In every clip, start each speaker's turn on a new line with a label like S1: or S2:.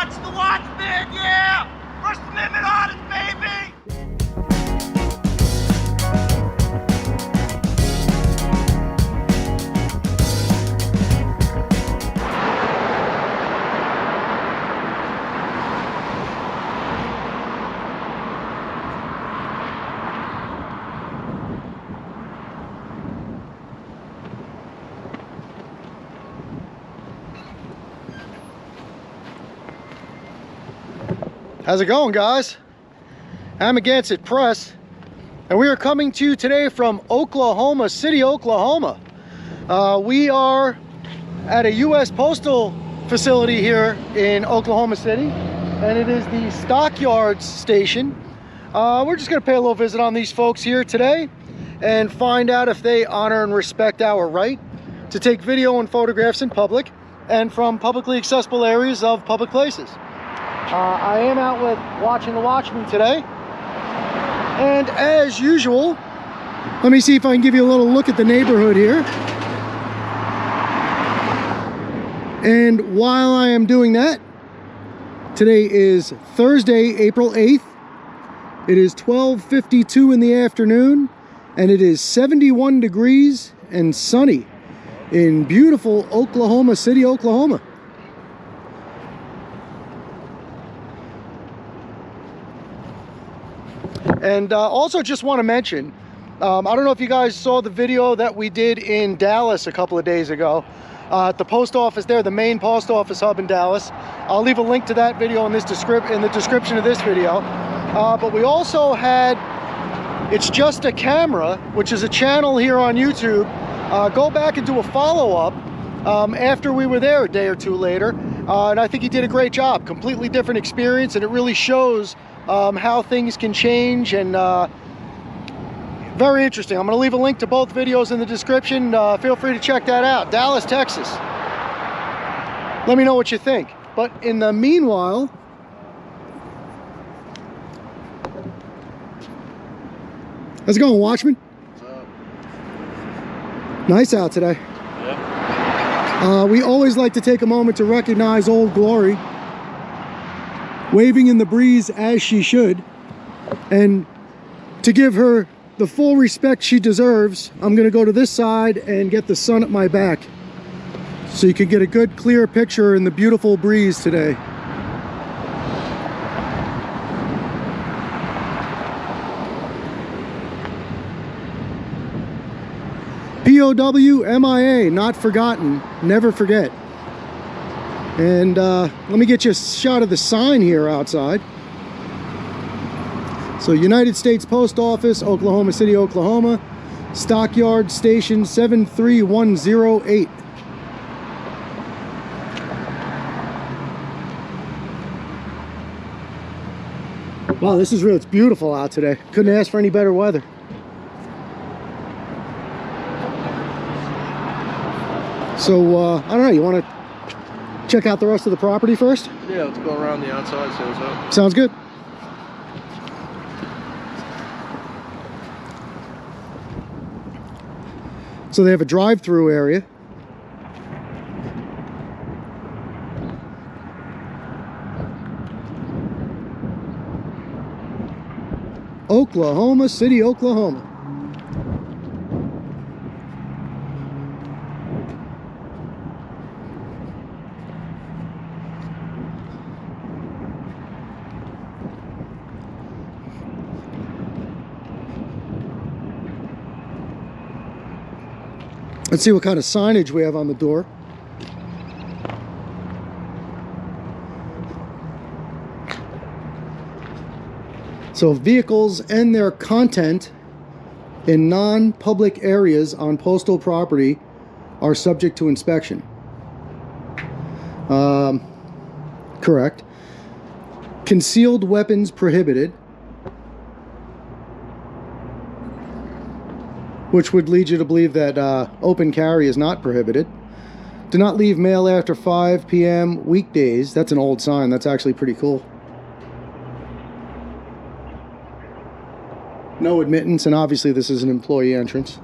S1: watch the watchman, yeah! First Amendment audit, baby!
S2: How's it going, guys? Amagansett Press, and we are coming to you today from Oklahoma City, Oklahoma. We are at a U.S. postal facility here in Oklahoma City, and it is the Stockyards station. We're just going to pay a little visit on these folks here today and find out if they honor and respect our right to take video and photographs in public and from publicly accessible areas of public places. I am out with Watching the Watchmen today, and as usual, let me see if I can give you a little look at the neighborhood here. And while I am doing that, today is Thursday, April 8th. It is 12:52 in the afternoon, and it is 71 degrees and sunny in beautiful Oklahoma City, Oklahoma. And also just want to mention, I don't know if you guys saw the video that we did in Dallas a couple of days ago at the post office there, the main post office hub in Dallas. I'll leave a link to that video in the description of this video. But we also had It's Just a Camera, which is a channel here on YouTube. Go back and do a follow-up after we were there a day or two later. And I think he did a great job. Completely different experience, and it really shows how things can change, and very interesting. I'm going to leave a link to both videos in the description. Feel free to check that out. Dallas, Texas. Let me know what you think. But in the meanwhile, how's it going, Watchman?
S3: What's up?
S2: Nice out today.
S3: Yeah.
S2: We always like to take a moment to recognize Old Glory, waving in the breeze as she should, and to give her the full respect she deserves, I'm going to go to this side and get the sun at my back so you can get a good clear picture in the beautiful breeze today. POW MIA, not forgotten, never forget. And let me get you a shot of the sign here outside. So United States Post Office, Oklahoma City, Oklahoma, Stockyard Station 73108. Wow, this is real. It's beautiful out today. Couldn't ask for any better weather. So, I don't know, you want to check out the rest of the property first?
S3: Yeah, let's go around the outside, see what's up.
S2: Sounds good. So they have a drive-through area. Oklahoma City, Oklahoma. Let's see what kind of signage we have on the door. So vehicles and their content in non-public areas on postal property are subject to inspection. Correct. Concealed weapons prohibited, which would lead you to believe that open carry is not prohibited. Do not leave mail after 5 p.m. weekdays. That's an old sign. That's actually pretty cool. No admittance, and obviously this is an employee entrance.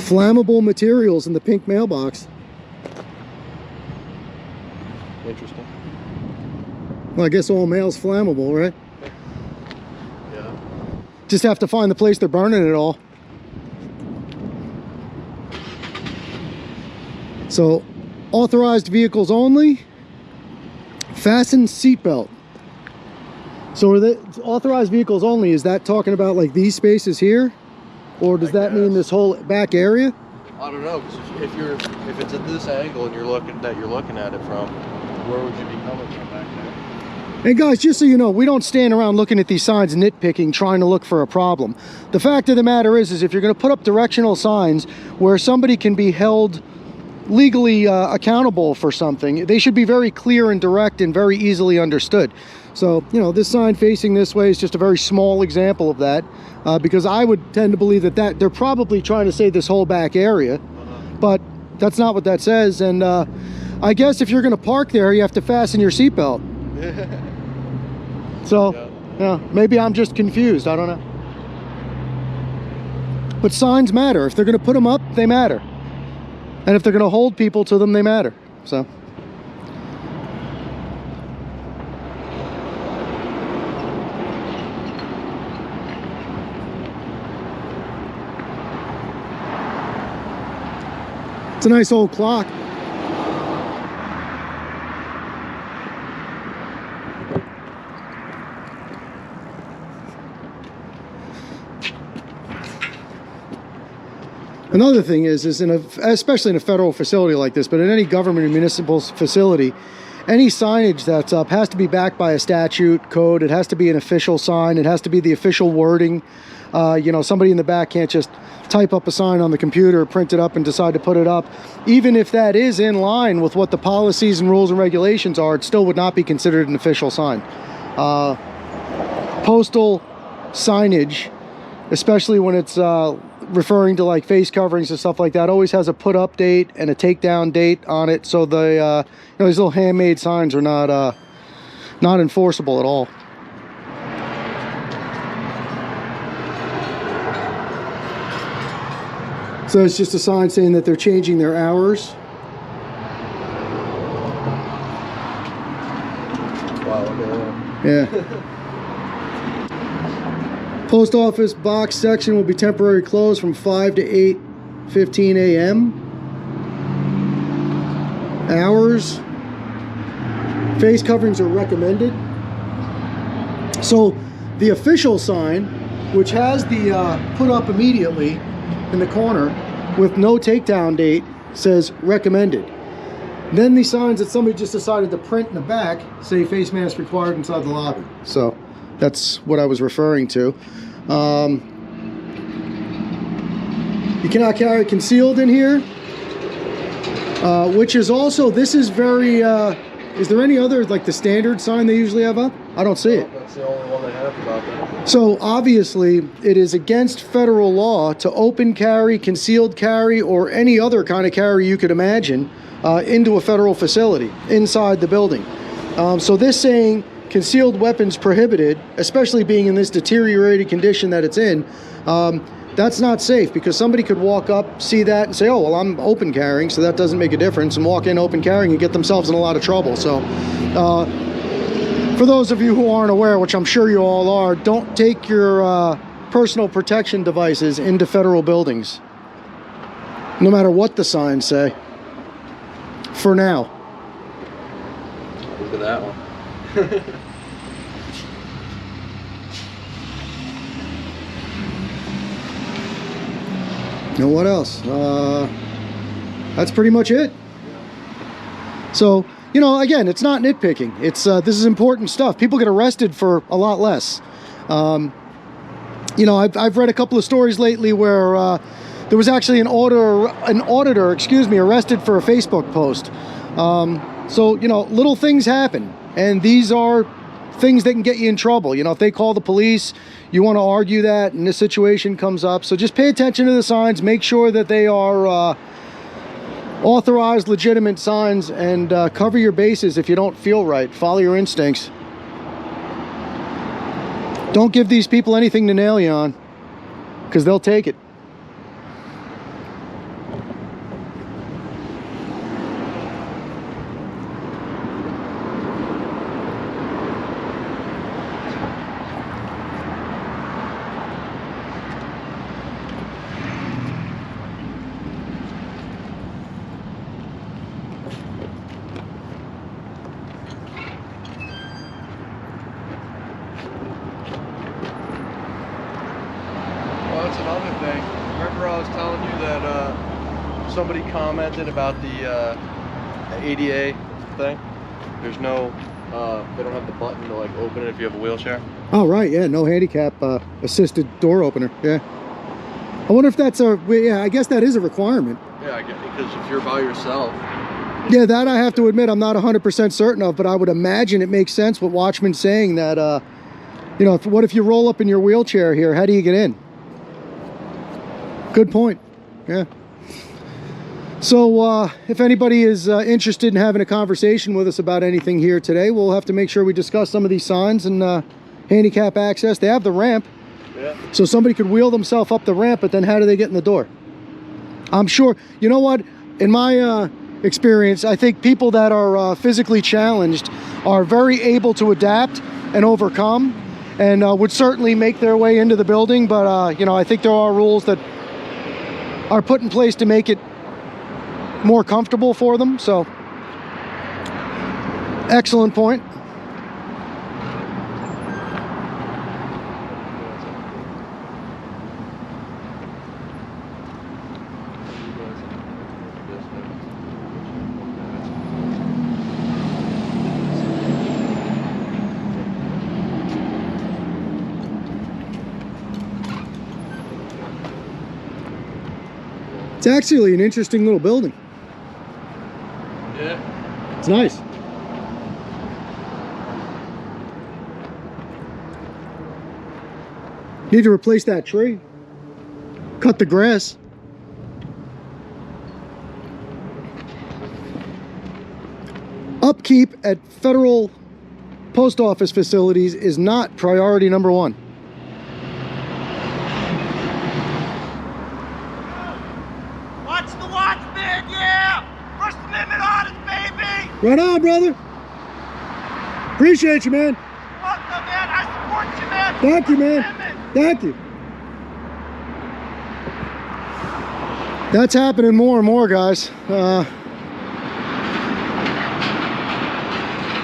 S2: Flammable materials in the pink mailbox.
S3: Interesting.
S2: Well, I guess all mail's flammable, right?
S3: Yeah.
S2: Just have to find the place they're burning it all. So, authorized vehicles only. Fasten seatbelt. So are the authorized vehicles only, is that talking about like these spaces here? Or does that mean this whole back area?
S3: I don't know, because if it's at this angle and you're looking at it from, where would you be coming from back there?
S2: And guys, just so you know, we don't stand around looking at these signs nitpicking, trying to look for a problem. The fact of the matter is if you're going to put up directional signs where somebody can be held legally accountable for something, they should be very clear and direct and very easily understood. So, you know, this sign facing this way is just a very small example of that, because I would tend to believe that they're probably trying to say this whole back area, but that's not what that says. And I guess if you're going to park there, you have to fasten your seatbelt. So, yeah, maybe I'm just confused. I don't know. But signs matter. If they're going to put them up, they matter. And if they're going to hold people to them, they matter. So. It's a nice old clock. Another thing is especially in a federal facility like this, but in any government or municipal facility, any signage that's up has to be backed by a statute, code. It has to be an official sign. It has to be the official wording. You know, somebody in the back can't just type up a sign on the computer, print it up, and decide to put it up. Even if that is in line with what the policies and rules and regulations are, it still would not be considered an official sign. Postal signage, especially when it's referring to like face coverings and stuff like that, always has a put up date and a takedown date on it. So the you know, these little handmade signs are not enforceable at all. So it's just a sign saying that they're changing their hours.
S3: Wow, look at that.
S2: Yeah. Post office box section will be temporarily closed from 5 to 8:15 a.m. Hours. Face coverings are recommended. So the official sign, which has the put up immediately in the corner with no takedown date, says recommended. Then the signs that somebody just decided to print in the back say face mask required inside the lobby. So that's what I was referring to. You cannot carry concealed in here, which is also, this is very, is there any other, like the standard sign they usually have up? I don't see it.
S3: That's the only one they have about that.
S2: So obviously it is against federal law to open carry, concealed carry, or any other kind of carry you could imagine into a federal facility inside the building. So this saying concealed weapons prohibited, especially being in this deteriorated condition that it's in, that's not safe, because somebody could walk up, see that, and say, oh, well, I'm open carrying, so that doesn't make a difference, and walk in open carrying and get themselves in a lot of trouble. So for those of you who aren't aware, which I'm sure you all are, don't take your personal protection devices into federal buildings, no matter what the signs say, for now.
S3: Look at that one.
S2: Now what else? That's pretty much it. So, you know, again, it's not nitpicking. It's this is important stuff. People get arrested for a lot less. You know, I've read a couple of stories lately where there was actually an auditor, excuse me, arrested for a Facebook post. So, you know, little things happen, and these are things that can get you in trouble. You know, if they call the police, you want to argue that, and this situation comes up. So just pay attention to the signs, make sure that they are authorized, legitimate signs, and cover your bases if you don't feel right. Follow your instincts. Don't give these people anything to nail you on, because they'll take it.
S3: that's another thing. Remember I was telling you that somebody commented about the ADA thing? There's no, they don't have the button to like open it if you have a wheelchair.
S2: Oh, right, yeah, no handicap assisted door opener, yeah. I wonder if that's yeah, I guess that is a requirement.
S3: Yeah, I get, because if you're by yourself.
S2: Yeah, that I have to admit I'm not 100% certain of, but I would imagine it makes sense what Watchman's saying that, you know, what if you roll up in your wheelchair here? How do you get in? Good point, yeah. So if anybody is interested in having a conversation with us about anything here today, we'll have to make sure we discuss some of these signs and handicap access. They have the ramp,
S3: Yeah.
S2: so somebody could wheel themselves up the ramp, but then how do they get in the door? I'm sure, you know what, in my experience, I think people that are physically challenged are very able to adapt and overcome, and would certainly make their way into the building, but you know, I think there are rules that are put in place to make it more comfortable for them. So excellent point. It's actually an interesting little building.
S3: Yeah.
S2: It's nice. Need to replace that tree. Cut the grass. Upkeep at federal post office facilities is not priority number one.
S1: Watch the watchman, yeah! First Amendment audit, baby!
S2: Right on, brother. Appreciate you, man.
S1: Welcome, man. I support you, man.
S2: Thank you, man.
S1: First Amendment.
S2: Thank you. That's happening more and more, guys.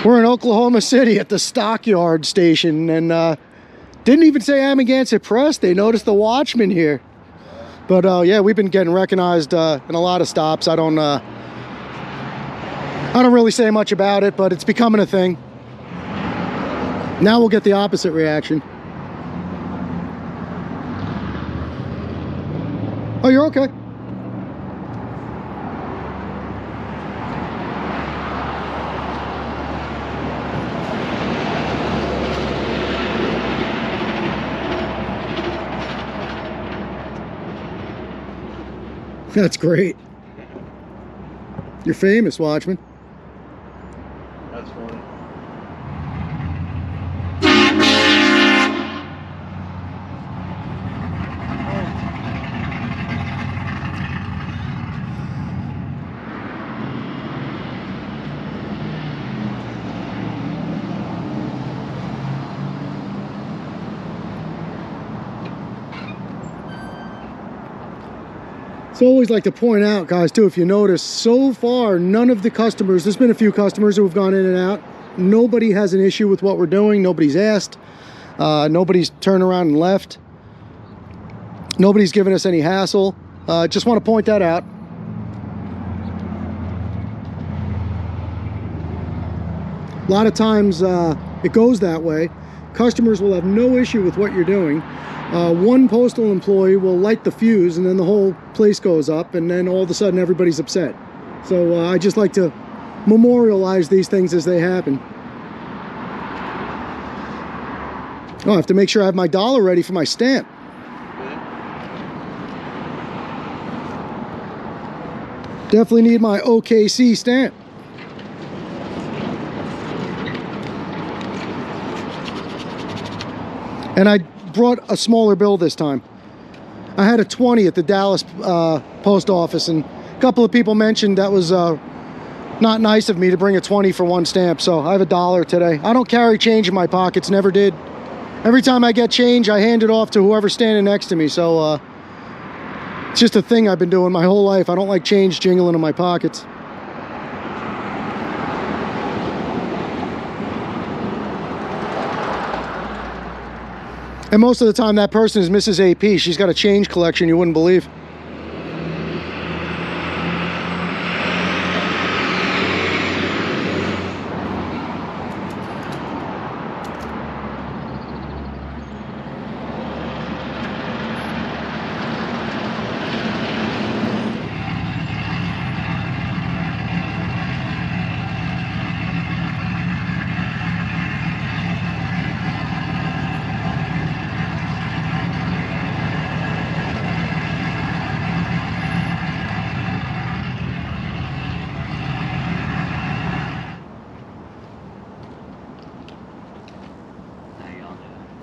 S2: We're in Oklahoma City at the Stockyard station, and didn't even say Amagansett Press. They noticed the watchman here. But yeah, we've been getting recognized in a lot of stops. I don't really say much about it, but it's becoming a thing. Now we'll get the opposite reaction. Oh, you're okay. That's great. You're famous, Watchman.
S3: That's funny.
S2: So I always like to point out, guys, too, if you notice, so far, none of the customers, there's been a few customers who have gone in and out. Nobody has an issue with what we're doing. Nobody's asked. Nobody's turned around and left. Nobody's given us any hassle. Just want to point that out. A lot of times it goes that way. Customers will have no issue with what you're doing. One postal employee will light the fuse, and then the whole place goes up, and then all of a sudden everybody's upset. So I just like to memorialize these things as they happen. Oh, I have to make sure I have my dollar ready for my stamp. Definitely need my OKC stamp. And I brought a smaller bill this time. I had a 20 at the Dallas post office, and a couple of people mentioned that was not nice of me to bring a 20 for one stamp, so I have $1 today. I don't carry change in my pockets, never did. Every time I get change, I hand it off to whoever's standing next to me, so it's just a thing I've been doing my whole life. I don't like change jingling in my pockets. And most of the time that person is Mrs. AP. She's got a change collection you wouldn't believe.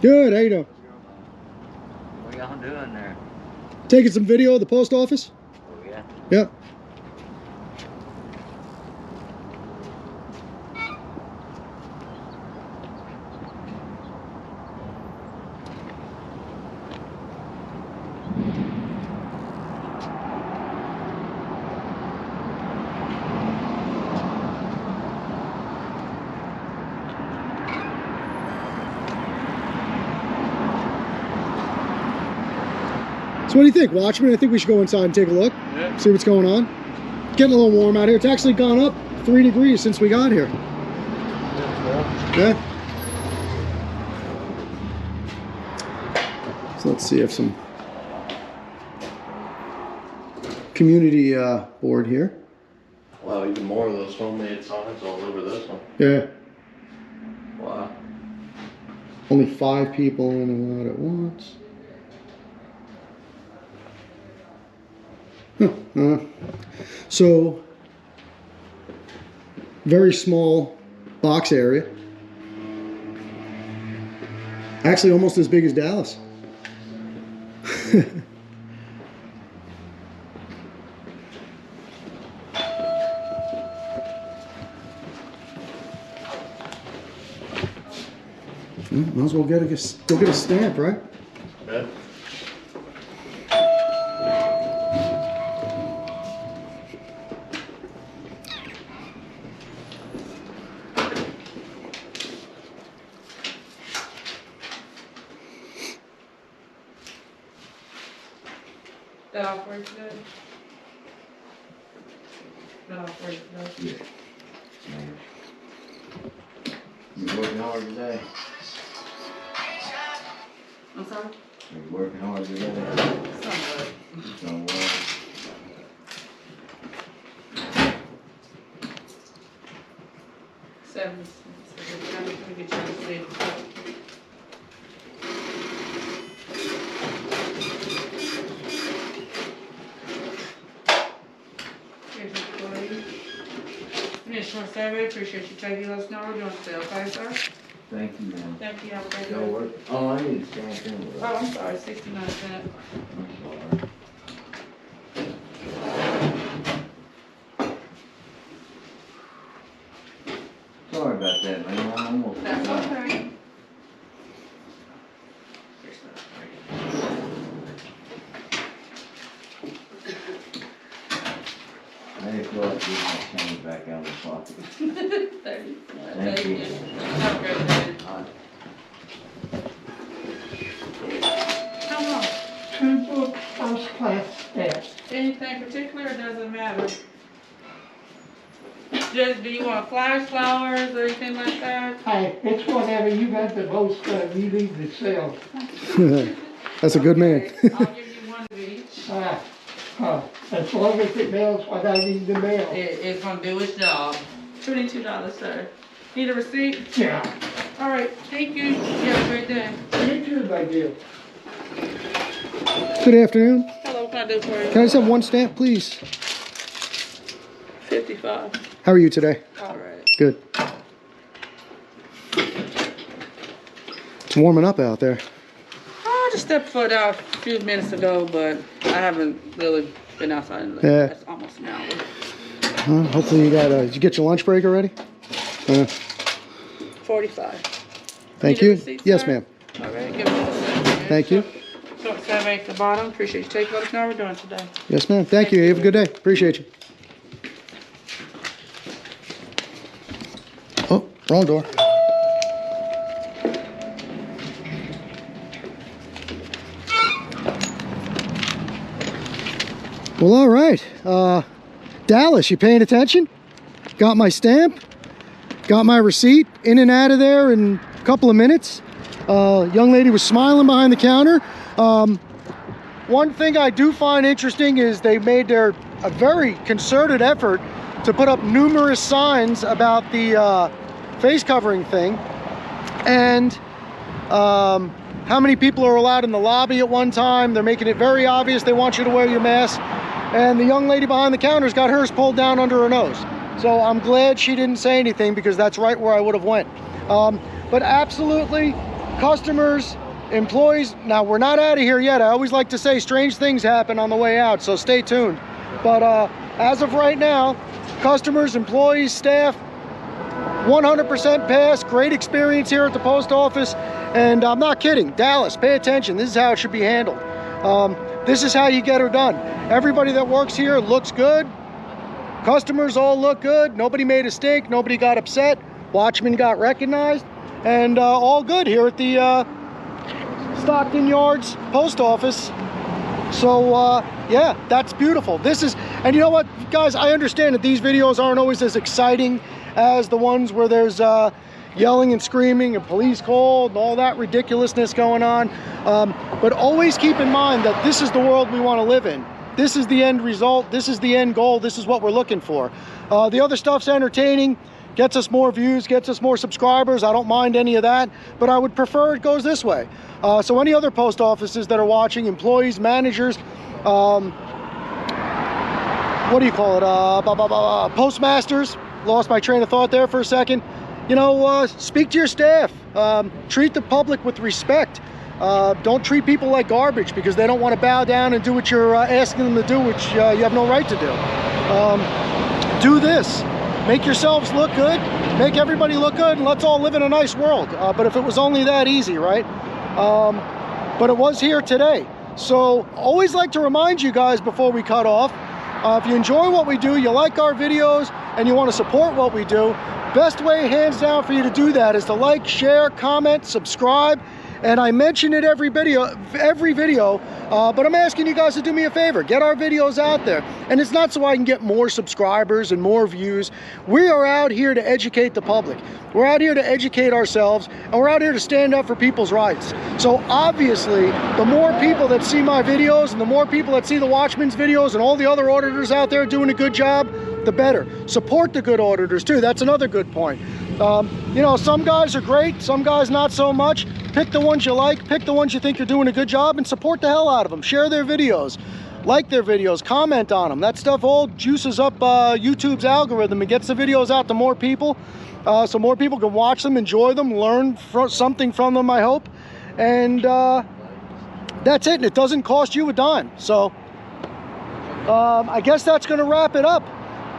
S2: Good, how you doing?
S4: What are y'all doing there?
S2: Taking some video of the post office?
S4: Oh, yeah?
S2: Yep. So what do you think, Watchman? I think we should go inside and take a look.
S3: Yeah.
S2: See what's going on. It's getting a little warm out here. It's actually gone up 3 degrees since we got here. Yeah. So let's see if some community board here.
S3: Wow, even more of those homemade signs all over this one.
S2: Yeah.
S3: Wow.
S2: Only 5 people in and out at once. So, very small box area. Actually, almost as big as Dallas. Might as well go get a stamp, right?
S3: Yeah.
S5: That off work today? That off work today?
S4: Yeah. You working hard today?
S5: I'm sorry?
S4: You working hard today?
S5: Somewhat.
S4: Don't worry.
S5: Seven. So I'm gonna get you to sleep. Here's your employee. Initial survey, appreciate you taking us now. We're doing still, okay, sir?
S4: Thank you, ma'am.
S5: Thank you, have a great
S4: Go
S5: day.
S4: work. Oh, I need to stand in with
S5: Oh, I'm sorry, 69 cents.
S4: I'm sorry. Sorry about that, man. I'm almost
S5: That's
S4: done.
S5: okay.
S4: I didn't feel like getting my change back out of the pocket.
S5: 30.
S4: Thank you.
S5: Have a great day. How long?
S6: Two first class steps.
S5: Anything particular, or doesn't matter? Just, do you want flash flowers or anything like that?
S6: Hey, it's whatever you got the most you need to sell.
S2: That's a good man.
S5: Okay, I'll give you one of each.
S6: As long as it mails what I need to mail.
S5: It's gonna do its job. $22, sir. Need a receipt?
S6: Yeah.
S5: All right, thank you. You have a great day.
S6: You too, my dear.
S2: Good afternoon.
S5: Hello, what can I do for you?
S2: Can I just have one stamp, please?
S5: 55.
S2: How are you today?
S5: All right.
S2: Good. It's warming up out there.
S5: I just stepped foot out a few minutes ago, but I haven't really been outside in
S2: Yeah.
S5: that's almost an hour.
S2: Hopefully you got, did you get your lunch break already?
S5: 45.
S2: Thank
S5: Need a
S2: you.
S5: receipt,
S2: Yes,
S5: sir?
S2: ma'am.
S5: All right, give me a second.
S2: Thank you.
S5: Short survey at the bottom. Appreciate you taking us now. We're doing today.
S2: Yes, ma'am. Thank you. You have a good day. Appreciate you. Oh, wrong door. Well, all right. Dallas, you paying attention? Got my stamp, got my receipt, in and out of there in a couple of minutes. Young lady was smiling behind the counter. One thing I do find interesting is they made a very concerted effort to put up numerous signs about the face covering thing, and how many people are allowed in the lobby at one time. They're making it very obvious they want you to wear your mask, and the young lady behind the counter's got hers pulled down under her nose. So I'm glad she didn't say anything, because that's right where I would have went. But absolutely, customers, employees, now we're not out of here yet. I always like to say strange things happen on the way out, so stay tuned. But as of right now, customers, employees, staff, 100% pass. Great experience here at the post office. And I'm not kidding. Dallas, pay attention. This is how it should be handled. This is how you get her done. Everybody that works here looks good. Customers all look good. Nobody made a stink. Nobody got upset. Watchmen got recognized. And all good here at the Stockton Yards post office. So yeah, that's beautiful. This is, and you know what, guys, I understand that these videos aren't always as exciting as the ones where there's yelling and screaming and police called and all that ridiculousness going on. But always keep in mind that this is the world we want to live in. This is the end result. This is the end goal. This is what we're looking for. The other stuff's entertaining, gets us more views, gets us more subscribers. I don't mind any of that, but I would prefer it goes this way. So any other post offices that are watching, employees, managers, what do you call it? Postmasters. Lost my train of thought there for a second. You know, speak to your staff. Treat the public with respect. Don't treat people like garbage because they don't want to bow down and do what you're asking them to do, which you have no right to do. Do this. Make yourselves look good. Make everybody look good, and let's all live in a nice world. But if it was only that easy, right? But it was here today. So always like to remind you guys before we cut off, if you enjoy what we do, you like our videos, and you want to support what we do, best way hands down for you to do that is to like, share, comment, subscribe. And I mention it every video, but I'm asking you guys to do me a favor. Get our videos out there. And it's not so I can get more subscribers and more views. We are out here to educate the public. We're out here to educate ourselves, and we're out here to stand up for people's rights. So obviously, the more people that see my videos and the more people that see the Watchmen's videos and all the other auditors out there doing a good job, the better. Support the good auditors too. That's another good point. You know, some guys are great, some guys not so much. Pick the ones you like, pick the ones you think are doing a good job, and support the hell out of them. Share their videos, like their videos, comment on them. That stuff all juices up YouTube's algorithm and gets the videos out to more people, so more people can watch them, enjoy them, learn something from them, I hope. And that's it. And it doesn't cost you a dime. So I guess that's going to wrap it up.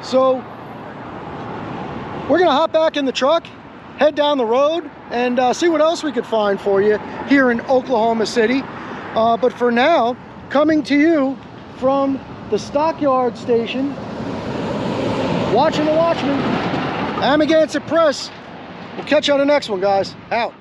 S2: So we're going to hop back in the truck, head down the road, and see what else we could find for you here in Oklahoma City. But for now, coming to you from the Stockyard Station, watching the Watchmen, Amagansett Press. We'll catch you on the next one, guys. Out.